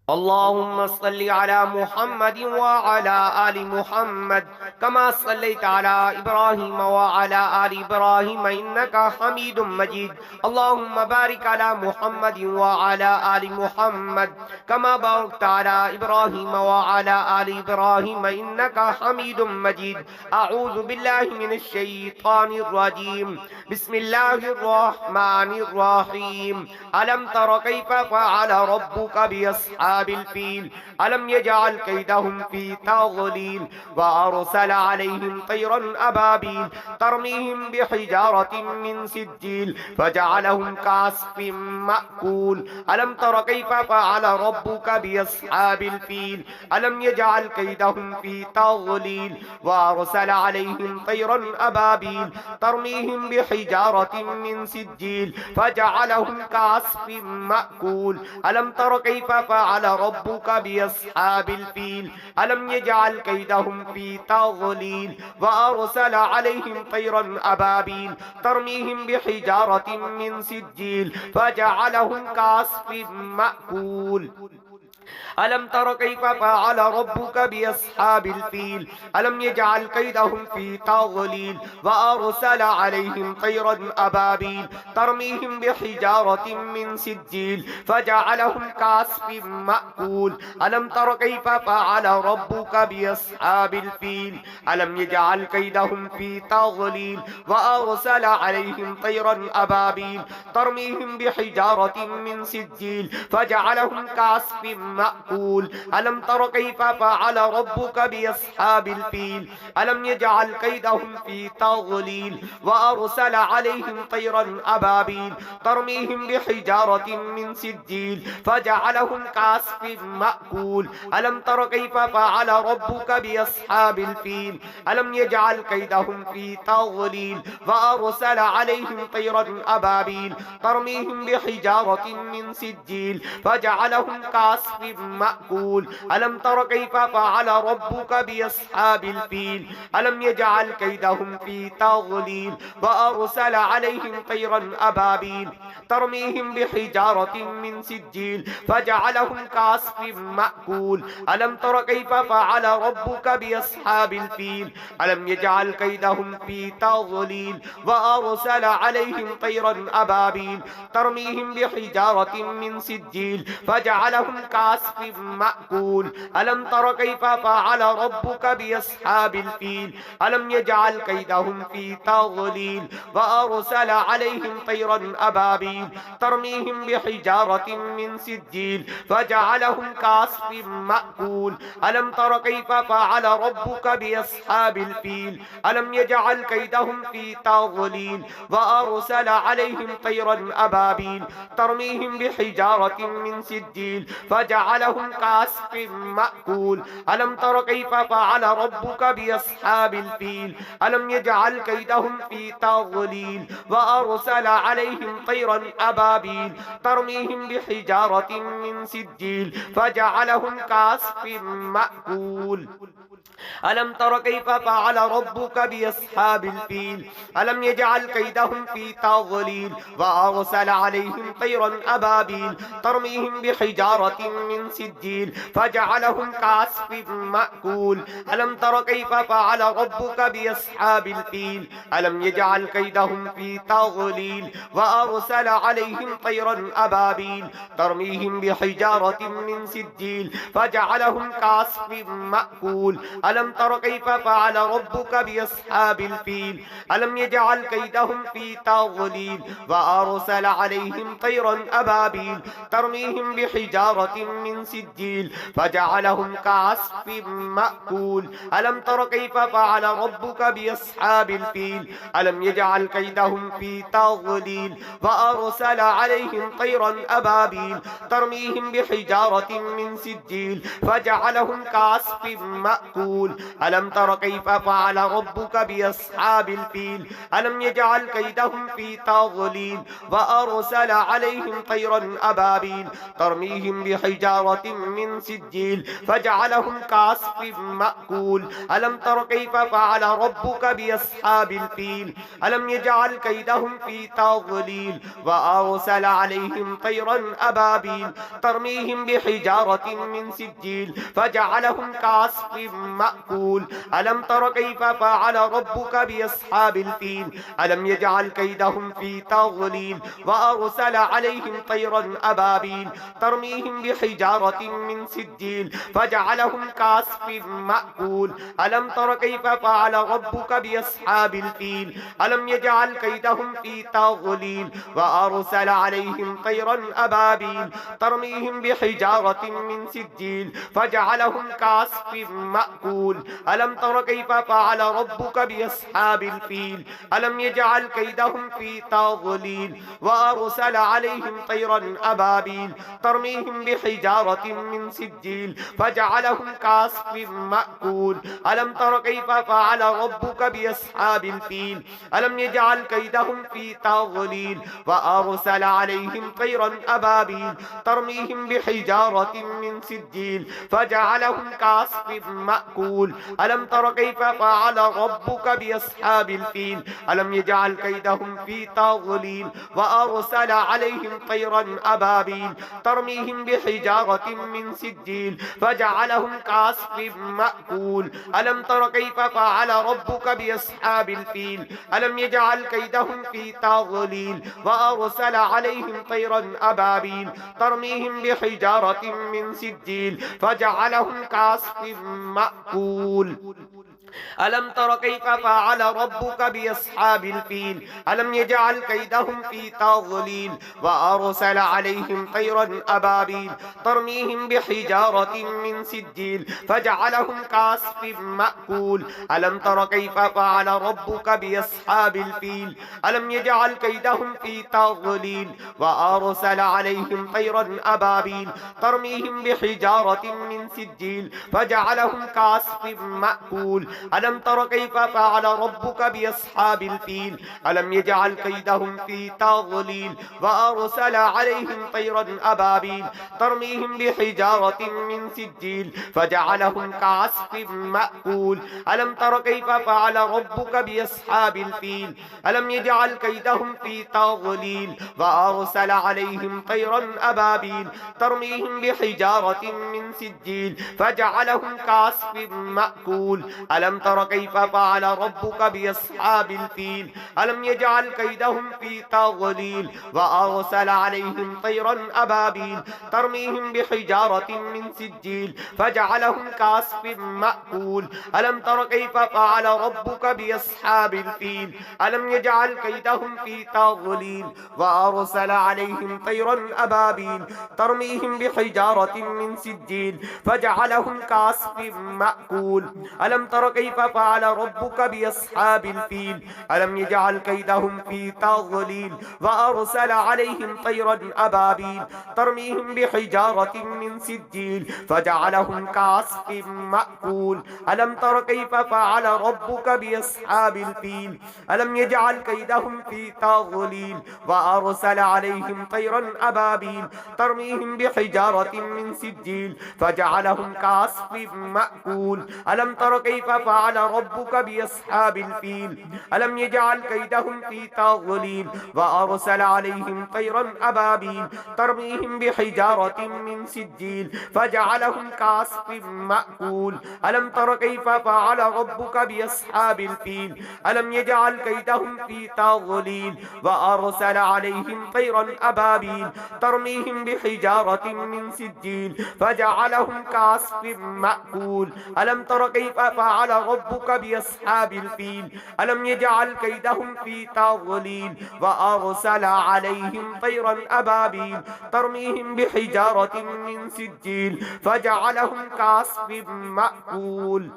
اللهم صل على محمد وعلى آل محمد كما صليت على إبراهيم وعلى آل إبراهيم إنك حميد مجيد. اللهم بارك على محمد وعلى آل محمد كما باركت على إبراهيم وعلى آل إبراهيم إنك حميد مجيد. أعوذ بالله من الشيطان الرجيم. بسم الله الرحمن الرحيم. ألم تر كيف فعل ربك بأصحاب الفيل ألم يجعل كيدهم في تضليل وأرسل عليهم طيرا أبابيل ترميهم بحجارة من سجيل فجعلهم كعصف مأكول. ألم تر كيف فعل ربك بأصحاب الفيل ألم يجعل كيدهم في تضليل وأرسل عليهم طيرا أبابيل ترميهم بحجارة من سجيل فجعلهم كعصف مأكول. ألم تر كيف فعل ربك بأصحاب الفيل ألم يجعل كيدهم في تضليل وأرسل عليهم طيرا أبابيل ترميهم بحجارة من سجيل فجعلهم كعصف مأكول. ألم تر كيف فعل ربك بأصحاب الفيل ألم يجعل كيدهم في تضليل وأرسل عليهم طيرا أبابيل ترميهم بحجارة من سجيل فجعلهم كعصف مأكول. ألم تر كيف فعل ربك بأصحاب الفيل ألم يجعل كيدهم في تضليل وأرسل عليهم طيرا أبابيل ترميهم بحجارة من سجيل فجعلهم كعصف مأكول. ألم تر كيف فعل ربك بأصحاب الفيل ألم يجعل كيدهم في تضليل وأرسل عليهم طيرا أبابيل ترميهم بحجارة من سجيل فجعلهم كعصف مأكول. ألم تر كيف فعل ربك بأصحاب الفيل ألم يجعل كيدهم في تضليل وأرسل عليهم طيرا أبابيل ترميهم بحجارة من سجيل فجعلهم كعصف مأكول. ألم تر كيف فعل ربك بأصحاب الفيل ألم يجعل كيدهم في تضليل وأرسل عليهم طيرا أبابيل ترميهم بحجارة من سجيل فجعلهم كعصف مأكول. ألم تر كيف فعل ربك بأصحاب الفيل ألم يجعل كيدهم في تضليل وأرسل عليهم طيرا أبابيل ترميهم بحجارة من سجيل فجعلهم كعصف مأكول. ألم تر كيف فعل ربك بأصحاب الفيل ألم يجعل كيدهم في تضليل وأرسل عليهم طيرا أبابيل ترميهم بحجارة من سجيل فجعلهم كعصف مأكول. ألم تر كيف فعل ربك بأصحاب الفيل ألم يجعل كيدهم في تضليل وأرسل عليهم طيرا أبابيل ترميهم بحجارة من سجيل فجعلهم كعصف مأكول. ألم تر كيف فعل ربك بأصحاب الفيل ألم يجعل كيدهم في تضليل وأرسل عليهم طيرا أبابيل ترميهم بحجارة من سجيل فجعلهم كعصف مأكول. ألم تر كيف فعل ربك بأصحاب الفيل ألم يجعل كيدهم في تضليل وأرسل عليهم طيرا أبابيل ترميهم بحجارة من سجيل فجعلهم كعصف مأكول. ألم تر كيف فعل ربك بأصحاب الفيل ألم يجعل كيدهم في تضليل وأرسل عليهم طيرا أبابيل ترميهم بحجارة من سجيل فجعلهم كعصف مأكول. ألم تر كيف فعل ربك بأصحاب الفيل ألم يجعل كيدهم في تضليل وأرسل عليهم طيرا أبابيل ترميهم بحجارة من سجيل فجعلهم كعصف مأكول. ألم تر كيف فعل ربك بأصحاب الفيل ألم يجعل كيدهم في تضليل وأرسل عليهم طيرا أبابيل ترميهم بحجارة من سجيل فجعلهم كعصف مأكول. مأكول ألم تر كيف فعل ربك بأصحاب الفيل ألم يجعل كيدهم في تضليل وأرسل عليهم طيرا أبابيل ترميهم بحجارة من سجيل فجعلهم كعصف مأكول ألم تر كيف فعل ربك بأصحاب الفيل ألم يجعل كيدهم في تضليل وأرسل عليهم طيرا أبابيل ترميهم بحجارة من سجيل فجعلهم كعصف مأكول ألم تر كيف فعل ربك بأصحاب الفيل ألم يجعل كيدهم في تضليل وأرسل عليهم طيرا أبابيل ترميهم بحجارة من سجيل فجعلهم كعصف مأكول ألم تر كيف فعل ربك بأصحاب الفيل ألم يجعل كيدهم في تضليل وأرسل عليهم طيرا أبابيل ترميهم بحجارة من سجيل فجعلهم كعصف مأكول ألم تر كيف فعل ربك بأصحاب الفيل ألم يجعل كيدهم في تضليل وأرسل عليهم طيرا أبابيل ترميهم بحجارة من سجيل فجعلهم كعصف مأكول ألم تر كيف فعل ربك بأصحاب الفيل ألم يجعل كيدهم في تضليل وأرسل عليهم طيرا أبابيل ترميهم بحجارة من سجيل فجعلهم كعصف مأكول ألم تر كيف فعل ربك بأصحاب الفيل ألم يجعل كيدهم في تضليل وأرسل عليهم طيرا أبابيل ترميهم بحجارة من سجيل فجعلهم كعصف مأكول ألم تر كيف فعل ربك بأصحاب الفيل ألم يجعل كيدهم في تضليل وأرسل عليهم طيرا أبابيل ترميهم بحجارة من سجيل فجعلهم كعصف مأكول ألم تر كيف فعل ربك بأصحاب الفيل ألم يجعل كيدهم في تضليل وأرسل عليهم طيرا أبابيل ترميهم بحجارة من سجيل فجعلهم كعصف مأكول ألم تر كيف فعل ربك بأصحاب الفيل ألم يجعل كيدهم في تضليل وأرسل عليهم طيرا أبابيل ترميهم بحجارة من سجيل فجعلهم كعصف مأكول ألم تر كيف فعل ربك بأصحاب الفيل ألم يجعل كيدهم في تضليل وأرسل عليهم طيرا أبابيل ترميهم بحجارة من سجيل فجعلهم كعصف مأكول ألم تر كيف فعل ربك بأصحاب الفيل ألم يجعل كيدهم في تضليل وأرسل عليهم طيرا أبابيل ترميهم بحجارة من سجيل فجعلهم كعصف مأكول ألم تر كيف فعل ربك بأصحاب الفيل ألم يجعل كيدهم في تضليل وأرسل عليهم طيرا أبابيل ترميهم بحجارة من سجيل فجعلهم كعصف مأكول ألم تر كيف فعل ربك بأصحاب الفيل ألم يجعل كيدهم في تضليل وأرسل عليهم طيرا أبابيل ترميهم بحجارة من سجيل فجعلهم كعصف مأكول ألم تر كيف فعل ربك بأصحاب الفيل ألم يجعل كيدهم في تضليل وأرسل عليهم طيرا أبابيل ترميهم بحجارة من سجيل فجعلهم كعصف مأكول ألم تر كيف فعل ربك بأصحاب الفيل ألم يجعل كيدهم في تضليل وأرسل عليهم طيرا أبابيل ترميهم بحجارة من سجيل فجعلهم كعصف مأكول ألم تر كيف فعل ربك بأصحاب الفيل ألم يجعل كيدهم في تضليل وأرسل عليهم طيرا أبابيل ترميهم بحجارة من سجيل فجعلهم كعصف مأكول ألم تر كيف فعل ربك بأصحاب الفيل ألم يجعل كيدهم في تضليل وأرسل عليهم طيرا أبابيل ترميهم بحجارة من سجيل فجعلهم كعصف مأكول ألم تر كيف فعل ربك بأصحاب الفيل ألم يجعل كيدهم في تضليل وأرسل عليهم طيرا أبابيل ترميهم بحجارة من سجيل فجعلهم كعصف مأكول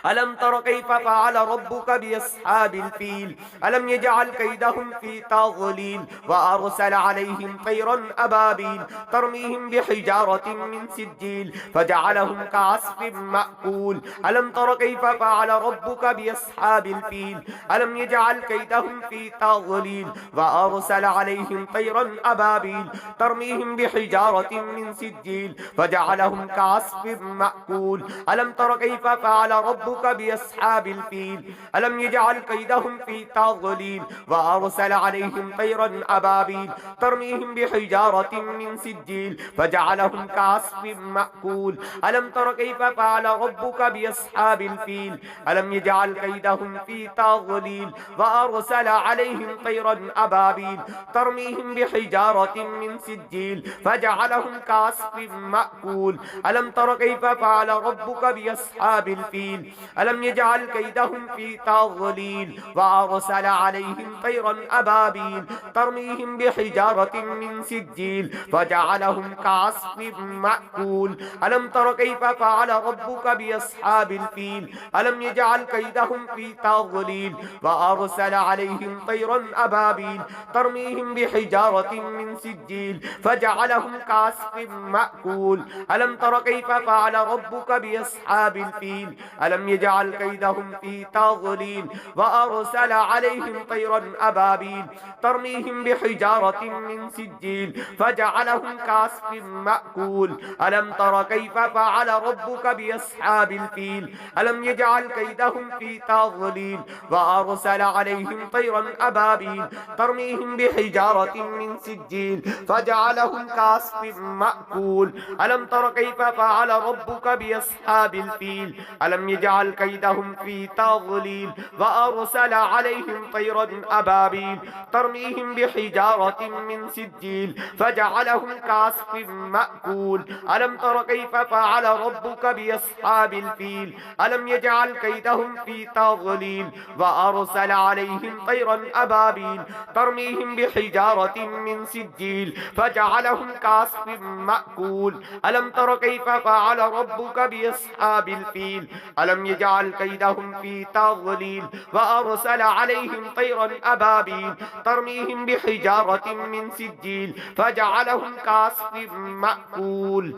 ألم تر كيف فعل ربك بأصحاب الفيل ألم يجعل كيدهم في تضليل وأرسل عليهم طيرا أبابيل ترميهم بحجارة من سجيل فجعلهم كعصف مأكول ألم تر كيف فعل ربك بأصحاب الفيل ألم يجعل كيدهم في تضليل وأرسل عليهم طيرا أبابيل ترميهم بحجارة من سجيل فجعلهم كعصف مأكول ألم تر كيف فعل ربك بأصحاب الفيل ألم يجعل كيدهم في تضليل وأرسل عليهم طيرا أبابيل ترميهم بحجارة من سجيل فجعلهم كعصف مأكول ألم تر كيف فعل ربك بأصحاب الفيل ألم يجعل كيدهم في تضليل وأرسل عليهم طيرا أبابيل ترميهم بحجارة من سجيل فجعلهم كعصف مأكول ألم تر كيف فعل ربك بأصحاب الفيل ألم يجعل كيدهم في تضليل وأرسل عليهم طيرا أبابيل ترميهم بحجارة من سجيل فجعلهم كعصف مأكول ألم تر كيف فعل ربك بأصحاب الفيل ألم يجعل كيدهم في تضليل وأرسل عليهم طيرا أبابيل ترميهم بحجارة من سجيل فجعلهم كعصف مأكول ألم تر كيف فعل ربك بأصحاب الفيل ألم يجعل كيدهم في تضليل وأرسل عليهم طيرا أبابيل ترميهم بحجارة من سجيل فجعلهم كعصف مأكول ألم تر كيف فعل ربك بأصحاب الفيل ألم يجعل كيدهم في تضليل وأرسل عليهم طيرا أبابيل ترميهم بحجارة من سجيل فجعلهم كعصف مأكول ألم تر كيف فعل ربك بأصحاب الفيل ألم يجعل كيدهم في تضليل وأرسل عليهم طيرا أبابيل ترميهم بحجارة من سجيل فجعلهم كعصف مأكول ألم تر كيف فعل ربك بأصحاب الفيل ألم يجعل كيدهم في تضليل وأرسل عليهم طيرا أبابيل ترميهم بحجارة من سجيل فجعلهم كعصف مأكول ألم تر كيف فعل ربك بأصحاب الفيل ألم يجعل كيدهم في تضليل وأرسل عليهم طيرا أبابيل ترميهم بحجارة من سجيل فجعلهم كعصف مأكول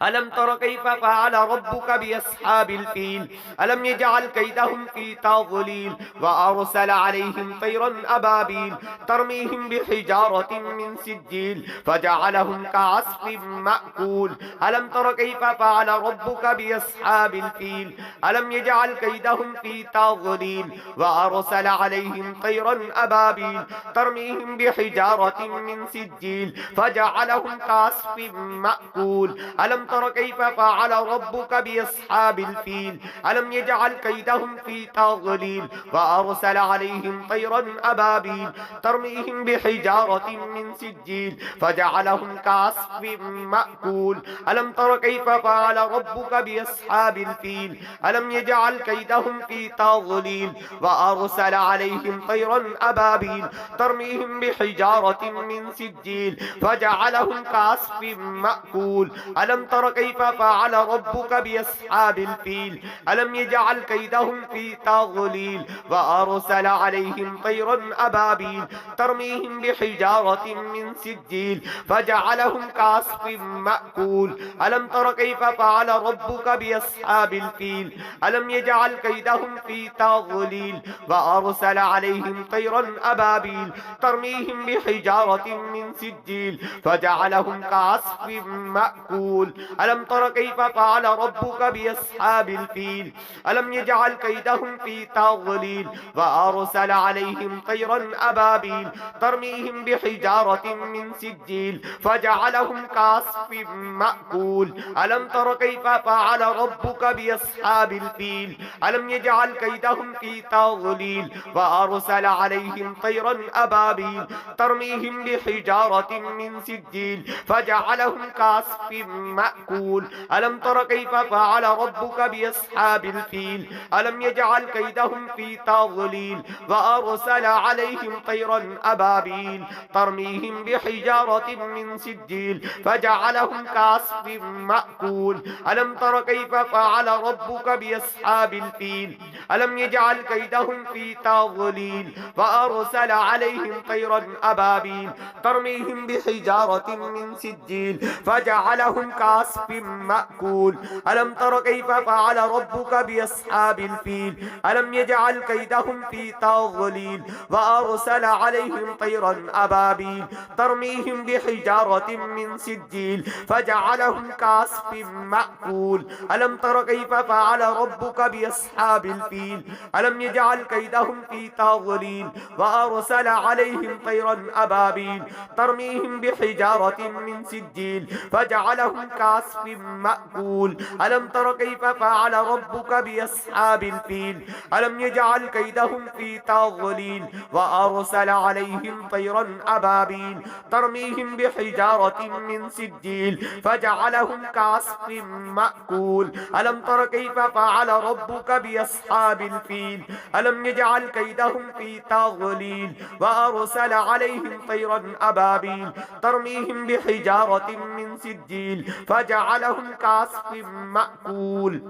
ألم تر كيف فعل ربك بأصحاب الفيل ألم يجعل كيدهم في تضليل وأرسل عليهم طيرا أبابيل ترميهم بحجارة من سجيل فجعلهم كعصف مأكول ألم تر كيف فعل ربك بأصحاب الفيل ألم يجعل كيدهم في تضليل وأرسل عليهم طيرا أبابيل ترميهم بحجارة من سجيل فجعلهم كعصف مأكول ألم تر كيف فعل ربك بأصحاب الفيل ألم يجعل كيدهم في تضليل وأرسل عليهم طيرا أبابيل ترميهم بحجارة من سجيل فجعلهم كعصف مأكول ألم تر كيف فعل ربك بأصحاب الفيل ألم يجعل كيدهم في تضليل وأرسل عليهم طيرا أبابيل ترميهم بحجارة من سجيل فجعلهم كعصف مأكول ألم تر كيف فعل ربك بأصحاب الفيل ألم يجعل كيدهم في تضليل وأرسل عليهم طيرا أبابيل ترميهم بحجارة من سجيل فجعلهم كعصف مأكول ألم تر كيف فعل ربك بأصحاب الفيل ألم يجعل كيدهم في تضليل وأرسل عليهم طيرا أبابيل ترميهم بحجارة من سجيل فجعلهم كعصف مأكول ألم تر كيف فعل ربك بأصحاب الفيل ألم يجعل كيدهم في تضليل وأرسل عليهم طيرا أبابيل ترميهم بحجارة من سجيل فجعلهم كعصف مأكول ألم تر كيف فعل ربك بأصحاب الفيل ألم يجعل كيدهم في تضليل وأرسل عليهم طيرا أبابيل ترميهم بحجارة من سجيل فجعلهم كعصف مأكول ألم تر كيف فعل ربك بأصحاب الفيل ألم يجعل كيدهم في تضليل وأرسل عليهم طيرا أبابيل ترميهم بحجارة من سجيل فجعلهم كعصف مأكول ألم تر كيف فعل ربك بأصحاب الفيل ألم يجعل كيدهم في تضليل وأرسل عليهم طيرا أبابيل ترميهم بحجارة من سجيل فجعلهم كعصف مأكول ألم تر كيف فعل ربك بأصحاب الفيل ألم يجعل كيدهم في تضليل وأرسل عليهم طيرا أبابيل ترميهم بحجارة من سجيل فجعلهم كعصف مأكول ألم تر كيف فعل ربك بأصحاب الفيل ألم يجعل كيدهم في تضليل وأرسل عليهم طيرا أبابيل ترميهم بحجارة من سجيل فجعلهم كعصف مأكول ألم تر كيف فعل ربك بأصحاب الفيل ألم يجعل كيدهم في تضليل وأرسل عليهم طيرا أبابيل ترميهم بحجارة من سجيل فجعلهم كعصف مأكول ألم تر كيف فعل ربك بأصحاب الفيل ألم يجعل كيدهم في تضليل وأرسل عليهم طيرا أبابيل ترميهم بحجارة من سجيل فجعلهم كعصف مأكول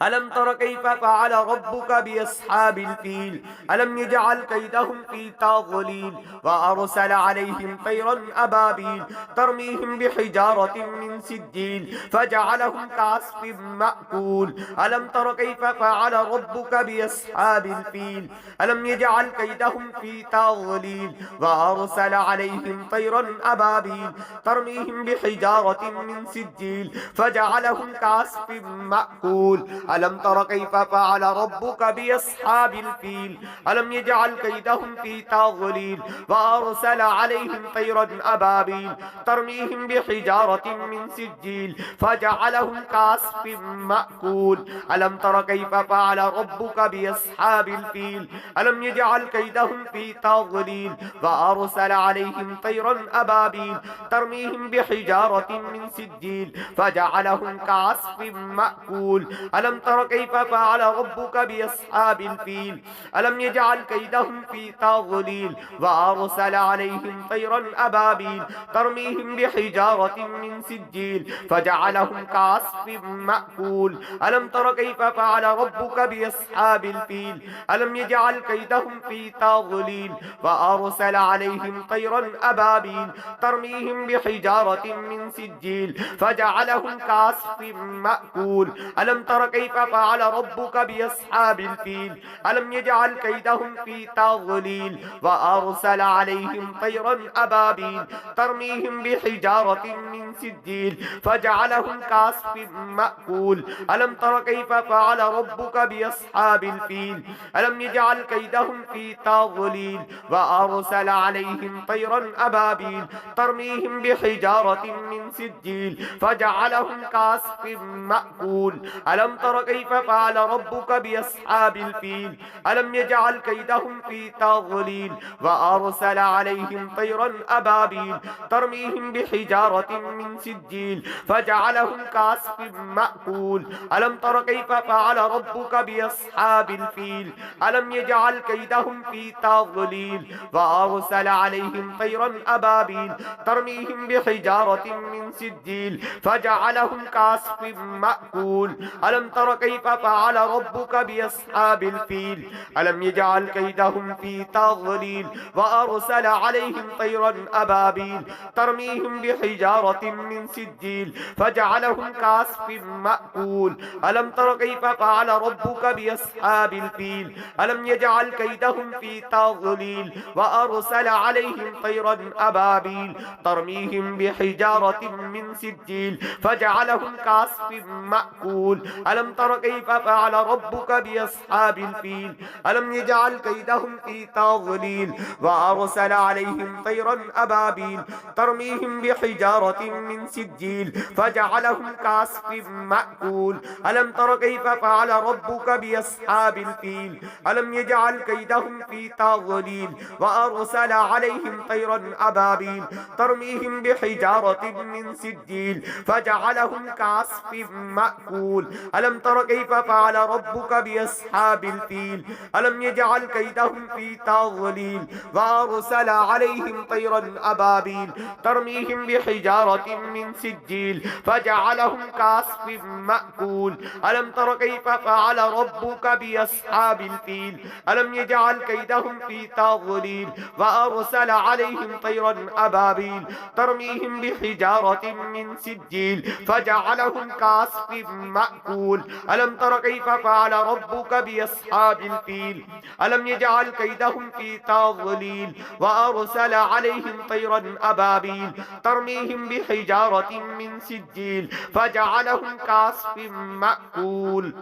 ألم تر كيف فعل ربك بأصحاب الفيل ألم يجعل كيدهم في تضليل وأرسل عليهم طيرا أبابيل ترميهم بحجارة من سجيل فجعلهم كعصف مأكول ألم تر كيف فعل ربك بأصحاب الفيل ألم يجعل كيدهم في تضليل وأرسل عليهم طيرا أبابيل ترميهم بحجارة من سجيل فجعلهم كعصف مأكول ألم تر كيف فعل ربك بأصحاب الفيل ألم يجعل كيدهم في تضليل وأرسل عليهم طيرا أبابيل ترميهم بحجارة من سجيل فجعلهم كعصف مأكول ألم تر كيف فعل ربك بأصحاب الفيل ألم يجعل كيدهم في تضليل وأرسل عليهم طيرا أبابيل ترميهم بحجارة من سجيل فجعلهم كعصف مأكول ألم تر كيف فعل ربك بأصحاب الفيل ألم يجعل كيدهم في تضليل وأرسل عليهم طيرا أبابيل ترميهم بحجارة من سجيل فجعلهم كعصف مأكول ألم تر كيف فعل ربك بأصحاب الفيل ألم يجعل كيدهم في تضليل وأرسل عليهم طيرا أبابيل ترميهم بحجارة من سجيل فجعلهم كعصف مأكول ألم تر كيف فعل ربك بأصحاب الفيل ألم يجعل كيدهم في تضليل وأرسل عليهم طيرا أبابيل ترميهم بحجارة من سجيل فجعلهم كعصف مأكول ألم تر كيف فعل ربك بأصحاب الفيل ألم يجعل كيدهم في تضليل وأرسل عليهم طيرا أبابيل ترميهم بحجارة من سجيل فجعلهم كعصف مأكول ألم تر كيف فعل ربك بأصحاب الفيل ألم يجعل كيدهم في تضليل وأرسل عليهم طيرا أبابيل ترميهم بحجارة من سجيل فجعلهم كعصف مأكول ألم تر كيف فعل ربك بأصحاب الفيل ألم يجعل كيدهم في تضليل وأرسل عليهم طيرا أبابيل ترميهم بحجارة من سجيل فجعلهم كعصف مأكول ألم تر كيف فعل ربك بأصحاب الفيل ألم يجعل كيدهم في تضليل وأرسل عليهم طيرا أبابيل ترميهم بحجارة من سجيل فجعلهم كعصف مأكول ألم تر كيف فعل ربك بأصحاب الفيل ألم يجعل كيدهم في تضليل وأرسل عليهم طيرا أبابيل ترميهم بحجارة من سجيل فجعلهم كعصف مأكول ألم تر كيف فعل ربك بأصحاب الفيل ألم يجعل كيدهم في تضليل وأرسل عليهم طيرا أبابيل ترميهم بحجارة من سجيل فجعلهم كعصف مأكول ألم تر كيف فعل ربك بأصحاب الفيل ألم يجعل كيدهم في تضليل وأرسل عليهم طيرا أبابيل ترميهم بحجارة من سجيل سجيل فجعلهم كعصف مأكول ألم تر كيف فعل ربك بأصحاب الفيل ألم يجعل كيدهم في تضليل وأرسل عليهم طيرا أبابيل ترميهم بحجارة من سجيل فجعلهم كعصف مأكول ألم تر كيف فعل ربك بأصحاب الفيل ألم يجعل كيدهم في تضليل وأرسل عليهم طيرا أبابيل ترميهم بحجارة من سجيل فجعلهم كعصف مأكول ألم تر كيف فعل ربك بأصحاب الفيل ألم يجعل كيدهم في تضليل وأرسل عليهم طيرا أبابيل ترميهم بحجارة من سجيل فجعلهم كعصف مأكول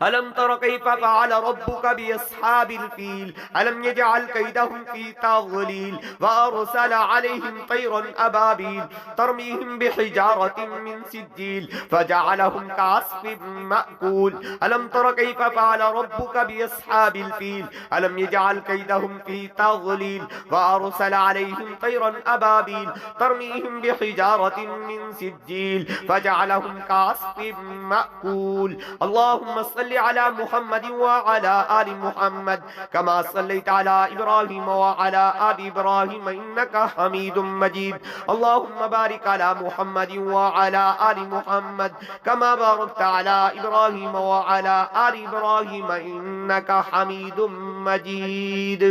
ألم تر كيف فعل ربك بأصحاب الفيل ألم يجعل كيدهم في تضليل وأرسل عليهم طيرا أبابيل ترميهم بحجارة من سجيل فجعلهم كعصف مأكول ألم تر كيف فعل ربك بأصحاب الفيل ألم يجعل كيدهم في تضليل وأرسل عليهم طيرا أبابيل ترميهم بحجارة من سجيل فجعلهم كعصف مأكول اللهم صل على محمد وعلى آل محمد كما صليت على إبراهيم وعلى آل إبراهيم إنك حميد مجيد اللهم بارك على محمد وعلى آل محمد كما باركت على إبراهيم وعلى آل إبراهيم إنك حميد مجيد